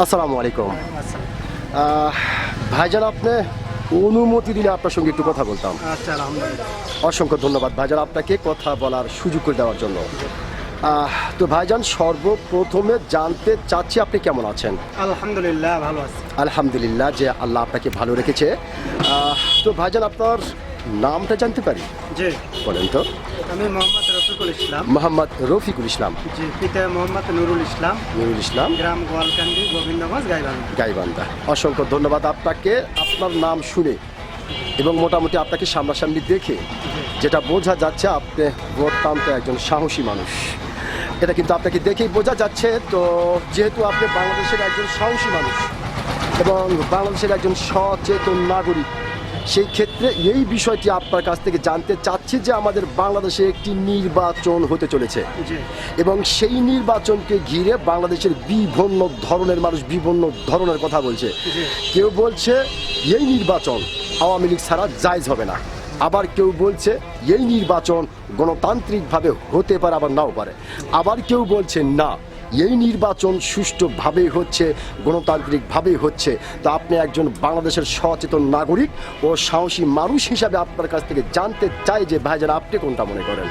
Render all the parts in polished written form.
আসসালামু আলাইকুম। ভাইজান, আপনি অনুমতি দিলে আপনার সঙ্গে একটু কথা বলতাম। আচ্ছা, আলহামদুলিল্লাহ। অসংখ্য ধন্যবাদ ভাইজান আপনাকে কথা বলার সুযোগ করে দেওয়ার জন্য। তো ভাইজান, সর্বপ্রথমে জানতে চাচ্ছি আপনি কেমন আছেন? আলহামদুলিল্লাহ, ভালো আছি। আলহামদুলিল্লাহ যে আল্লাহ আপনাকে ভালো রেখেছে। তো ভাইজান, আপনার নামটা জানতে পারি? জি, বলেন তো। আমি মোহাম্মদ রফিকুল ইসলাম। মোহাম্মদ রফিকুল ইসলাম। জি, পিতা মোহাম্মদ নুরুল ইসলাম। নুরুল ইসলাম, গ্রাম গোয়ালকান্দি, গোবিন্দগঞ্জ, গাইবান্ধা। গাইবান্ধা। অসংখ্য ধন্যবাদ আপনাকে। আপনার নাম শুনে এবং মোটামুটি আপনাকে সামনাসামনি দেখে যেটা বোঝা যাচ্ছে, আপনি অত্যন্ত একজন সাহসী মানুষ। এটা কিন্তু আপনাকে দেখেই বোঝা যাচ্ছে। তো যেহেতু আপনি বাংলাদেশের একজন সাহসী মানুষ এবং বাংলাদেশের একজন সচেতন নাগরিক, সেই ক্ষেত্রে এই বিষয়টি আপনার কাছ থেকে জানতে চাচ্ছি যে আমাদের বাংলাদেশে একটি নির্বাচন হতে চলেছে জি, এবং সেই নির্বাচনকে ঘিরে বাংলাদেশের বিভিন্ন ধরনের মানুষ বিভিন্ন ধরনের কথা বলছে। জি। কেউ বলছে এই নির্বাচন আওয়ামী লীগ ছাড়া জায়েজ হবে না, আবার কেউ বলছে এই নির্বাচন গণতান্ত্রিকভাবে হতে পারে আবার নাও পারে, আবার কেউ বলছে না এই নির্বাচন সুষ্ঠুভাবেই হচ্ছে, গণতান্ত্রিকভাবেই হচ্ছে। তো আপনি একজন বাংলাদেশের সচেতন নাগরিক ও সাহসী মানুষ হিসাবে আপনার কাছ থেকে জানতে চাই যে ভাইজান, আপনি কোনটা মনে করেন?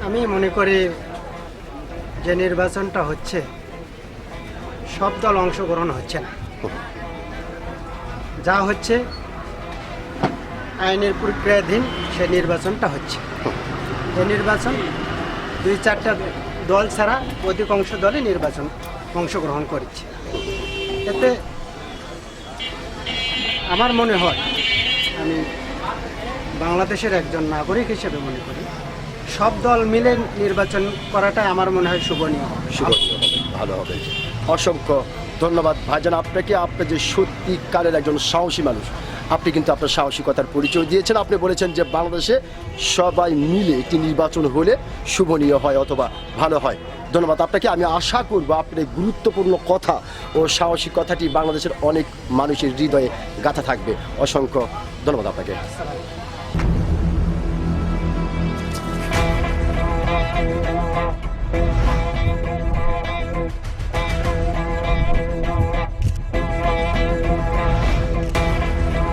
আমি মনে করি যে নির্বাচনটা হচ্ছে, সব দল অংশগ্রহণ হচ্ছে না। যা হচ্ছে আইনের প্রক্রিয়াধীন সে নির্বাচনটা হচ্ছে। এই নির্বাচন 2-4টা দল ছাড়া অধিকাংশ দলই নির্বাচন অংশগ্রহণ করছে। এতে আমার মনে হয়, আমি বাংলাদেশের একজন নাগরিক হিসেবে মনে করি, সব দল মিলে নির্বাচন করাটাই আমার মনে হয় শুভনীয় হবে। শুভনীয় হবে, ভালো হবে। অসংখ্য ধন্যবাদ ভাইজান আপনাকে। আপনি যে সত্যিকারের একজন সাহসী মানুষ, আপনি কিন্তু আপনার সাহসিকতার পরিচয় দিয়েছেন। আপনি বলেছেন যে বাংলাদেশে সবাই মিলে একটি নির্বাচন হলে শুভনীয় হয় অথবা ভালো হয়। ধন্যবাদ আপনাকে। আমি আশা করব আপনার এই গুরুত্বপূর্ণ কথা ও সাহসিক কথাটি বাংলাদেশের অনেক মানুষের হৃদয়ে গাঁথা থাকবে। অসংখ্য ধন্যবাদ আপনাকে।